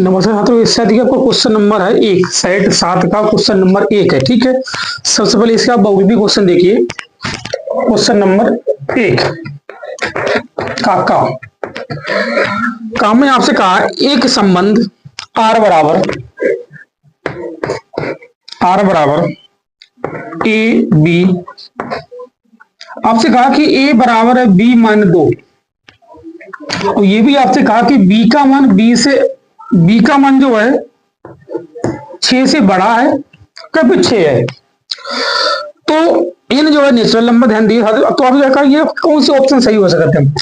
नमस्कार छात्रों, इससे अधिक आपको क्वेश्चन नंबर है 1, सेट 7 का क्वेश्चन नंबर 1 है। ठीक है, सबसे पहले इसका बहुविधि क्वेश्चन देखिए। क्वेश्चन नंबर 1 का में आपसे कहा एक संबंध R बराबर ए बी, आपसे कहा कि A बराबर है B मान 2, और ये भी आपसे कहा कि B का मान जो है 6 से बड़ा है क्या पीछे है। तो इन जो है नेचुरल नंबर ध्यान दिए तो आप देखा ये कौन से ऑप्शन सही हो सकते हैं।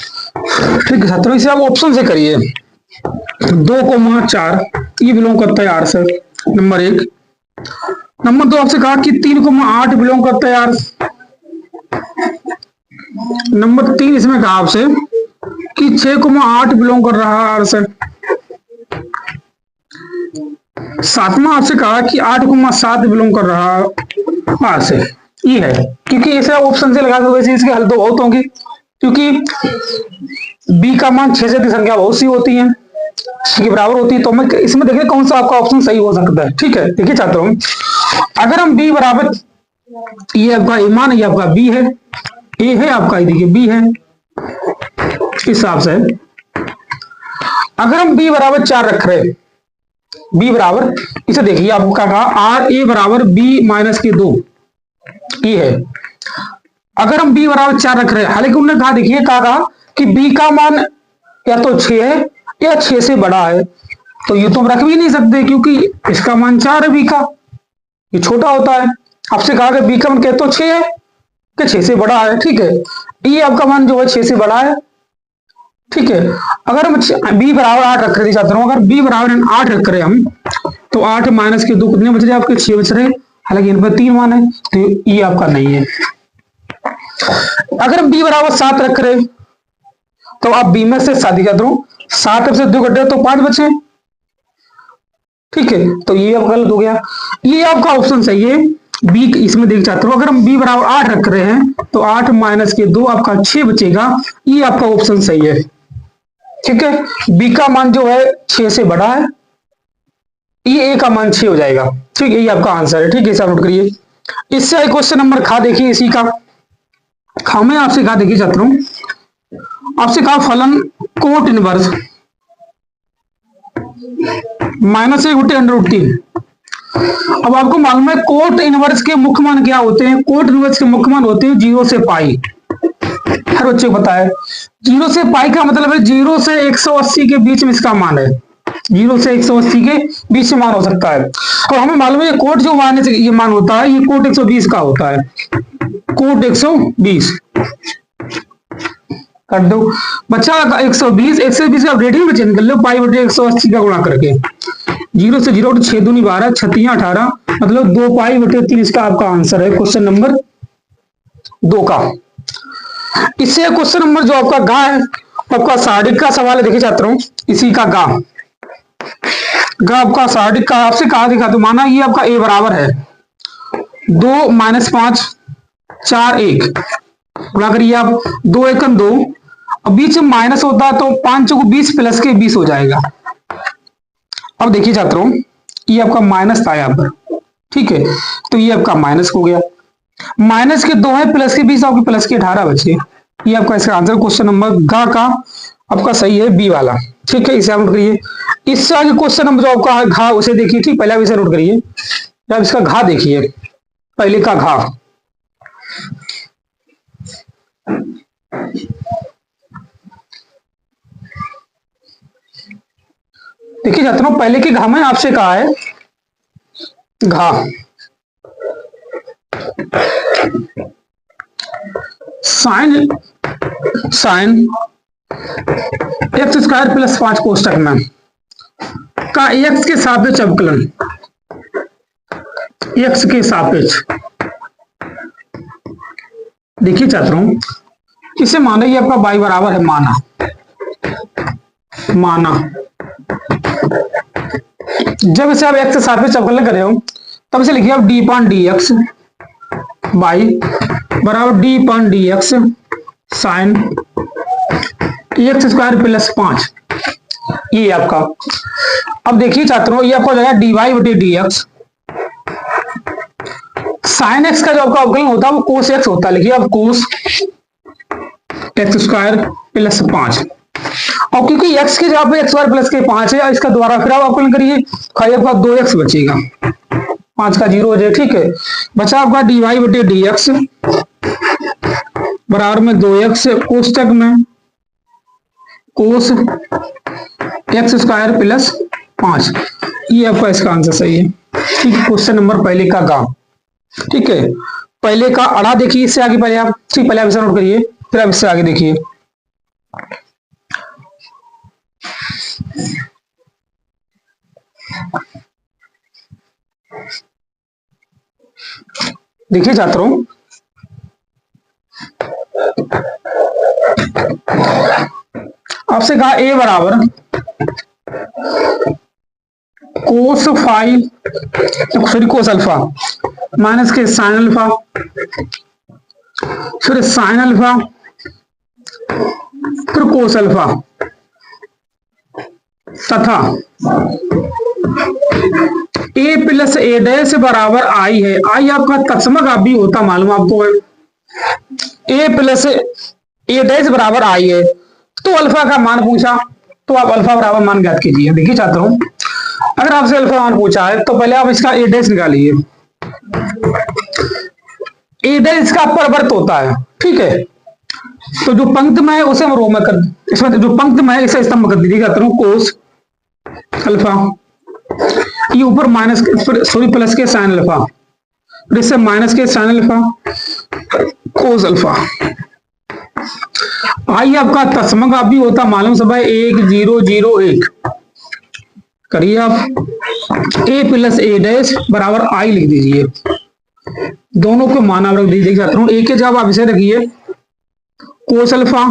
ठीक है छात्रों, इसे आप ऑप्शन से करिए। 2,4 ये बिलोंग करता है R से, नंबर 1। नंबर 2 आपसे कहा कि 3,8 बिलोंग करता है R। नंबर 3 इसमें कहा आपसे कि 6,8 बिलोंग कर रहा है R से। 7वां आपसे कहा कि 8,7 बिलोंग कर रहा है R से। ये है, क्योंकि इसे ऑप्शन से लगा दो, वैसे इसके हल तो बहुत होंगे, क्योंकि B का मान 6 से अधिक संख्या बहुत सी होती है, C के बराबर होती है। तो मैं इसमें देखिए कौन सा आपका ऑप्शन सही हो सकता है। ठीक है, देखिए छात्रों, अगर हम B बराबर, ये आपका A मान, ये आपका B है, A है आपका, देखिए B है, इस हिसाब से अगर हम B बराबर 4 रख रहे हैं, B बराबर, इसे देखिए आपको क्या कहा, R A बराबर B माइनस के 2, ये है। अगर हम B बराबर 4 रख रहे हैं, हालांकि उन्होंने कहा, देखिए कहा कि B का मान या तो 6 है या 6 से बड़ा है, तो ये तो हम रख भी नहीं सकते, क्योंकि इसका मान 4 है, B का ये छोटा होता है। आपसे कहा कि B का मान क्या तो 6 है कि 6 से बड़ा है। ठीक है, ये आपका मान जो है 6 से बड़ा है। ठीक है, अगर हम B बराबर 8 रख रहे थे छात्रों, अगर B बराबर 8 रख रहे हम, तो 8 माइनस के 2 कितने बच रहे आपके, 6 बच रहे, हालांकि इन पर 3 मान है, तो ये आपका नहीं है। अगर हम B बराबर 7 रख रहे, तो आप B में से 7 छात्रों, 7 से 2 घटे तो 5 बचे। ठीक है, तो ये आपका गलत हो गया। ये आपका ऑप्शन सही है B। इसमें देख छात्रों, अगर हम B बराबर 8 रख रहे हैं, तो 8 माइनस के 2 आपका 6 बचेगा, ये आपका ऑप्शन सही है। ठीक है, B का मान जो है 6 से बड़ा है, ये A का मान 6 हो जाएगा। ठीक है, ये आपका आंसर है। ठीक है, इसे नोट करिए। इससे क्वेश्चन नंबर खा देखिए, इसी का खा में आपसे कहा, देखिए छात्रों, आपसे कहा फलन कोट इनवर्स -1/√3। अब आपको मालूम है कोट इनवर्स के मुख्य मान क्या होते हैं। कोट इनवर्स के मुख्य मान होते हैं 0 से पाई। हर बच्चे को पता है 0 से पाई का मतलब है 0 से 180 के बीच में इसका मान है। 0 से 180 के बीच में मान हो सकता है। और हमें मालूम है कोट जो मान है, ये मान होता है, ये कोट 120 का होता है। कोट 120 कर दो बच्चा, 120 का रेडियन में चेंज कर लो, पाई बटे 180 का गुणा करके। 0 से 0 6 दूनी 12, 6 18, मतलब 2 पाई बटे 3 इसका आपका आंसर है क्वेश्चन नंबर 2 का। इससे क्वेश्चन नंबर जो आपका गा है, आपका सारणी का सवाल है। देखिए छात्रों, इसी का गा आपका सारणी का आपसे कहा दिखा, तो माना ये आपका A बराबर है 2 - 5 4 1, गुणा करिए आप, 2 1 2, और बीच में माइनस होता है तो 5 चौको 20 प्लस के 20 हो जाएगा। अब देखिए छात्रों, ये आपका माइनस था यहाँ पर। ठीक है, तो ये आपका माइनस हो गया, माइनस के 2 है, प्लस के 20, आपके प्लस के 18 बचे। ये आपका इसका आंसर क्वेश्चन नंबर गा का आपका सही है, B वाला। ठीक है, इसे नोट करिए। इससे आगे क्वेश्चन नंबर जो आपका घा, उसे देखिए। ठीक, पहला विषय नोट करिए, अब इसका घा देखिए, पहले का घा। देखिए छात्रों, पहले के घा में आपसे कहा है घा साइन x² + 5 कोष्टक में का x के सापेक्ष अवकलन, x के सापेक्ष। देखिए छात्रों, इसे माना ये आपका y बराबर है माना जब इसे आप x के सापेक्ष अवकलन कर रहे हो, तब इसे लिखिए आप d/dx y बराबर d/dx साइन x² + 5, ये आपका अब देखिए छात्रों, ये आपको जाएगा dy बटे dx। साइन एक्स का जो आपका अवकलन होता है वो कोस एक्स होता है। लिखिए अब कोस एक्स स्क्वायर प्लस 5, और क्योंकि एक्स के जगह पे एक्स स्क्वायर प्लस के 5 है, इसका दोबारा फिर आप अवकलन करिए, खाली आपका 2x बचेगा, 5 का 0 हो जाए। ठीक है, बचा आपका dy बटे dx बराबर में 2x कोष्टक में कोस एक्स स्क्वायर प्लस 5। ये आपका इसका आंसर सही है। ठीक है, क्वेश्चन नंबर पहले का काम। ठीक है, पहले का अड़ा देखिए, इससे आगे पहले आप, ठीक, पहले आप इसे नोट करिए, फिर आप इससे आगे देखिए। देखिए छात्रों, आपसे कहा a बराबर कोस 5 सॉरी कोस अल्फा माइनस के साइन अल्फा, फिर साइन अल्फा, फिर कोस अल्फा, तथा a प्लस ए डैश बराबर आई है। आई आपका तत्समक आप भी होता मालूम आपको है। a प्लस ए डैश बराबर आई है, तो अल्फा का मान पूछा तो आप अल्फा बराबर मान ज्ञात कीजिए। देखिए छात्रों, अगर आपसे अल्फा मान पूछा है तो पहले आप इसका ए डैश निकालिए। ए डैश इसका अपवर्त होता है। ठीक है, तो जो पंक्त में है उसे हम रो में कर, इसमें जो पंक्त में है इसे स्तंभ कर दीजिए। कहता हूं कोस अल्फा, ये ऊपर माइनस सॉरी प्लस के साइन अल्फा, फिर इससे माइनस के साइन अल्फा कोस अल्फा। आई आपका तत्समक आप भी होता मालूम सब है 1 0 0 1। करिए आप a प्लस ए डैश बराबर आई लिख दीजिए, दोनों को मान आप रख दीजिए। चाहता हूं a के जवाब आप इसे रखिए cos alpha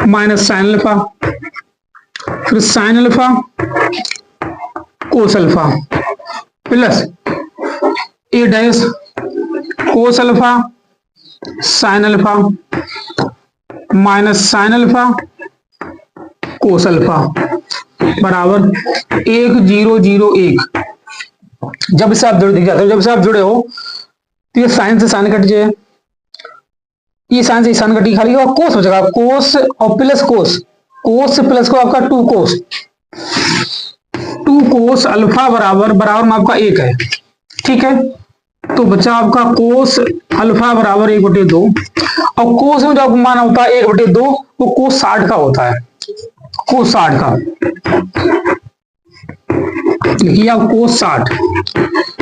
minus sine alpha, फिर sine alpha cos alpha plus A dash cos alpha sine alpha minus sine alpha cos alpha बराबर 1 0 0 1। जब से आप जुड़े जाते हो, जब से आप जुड़े हो तो ये साइन से साइन कट जाए, ये साइन से साइन कटी, खाली और कोस हो जाएगा, कोस और प्लस कोस, कोस से प्लस को आपका 2 कोस, 2 कोस अल्फा बराबर में आपका 1 है। ठीक है, तो बच्चा आपका कोस अल्फा बराबर 1/2, और कोस में जो आपको मान होता है 1/2 वो कोस 60 का होता है, कोस 60 का। लिखिए आप कोस 60।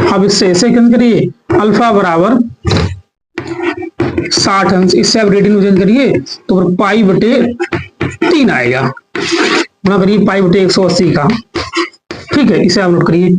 अब इससे ऐसे कैंसिल करिए, अल्फा बराबर 60 अंश, इससे आप रेडियन में चेंज करिए तो फिर पाई/3 आएगा, गुणा करिए पाई/180 का। ठीक है, इसे आप नोट करिए।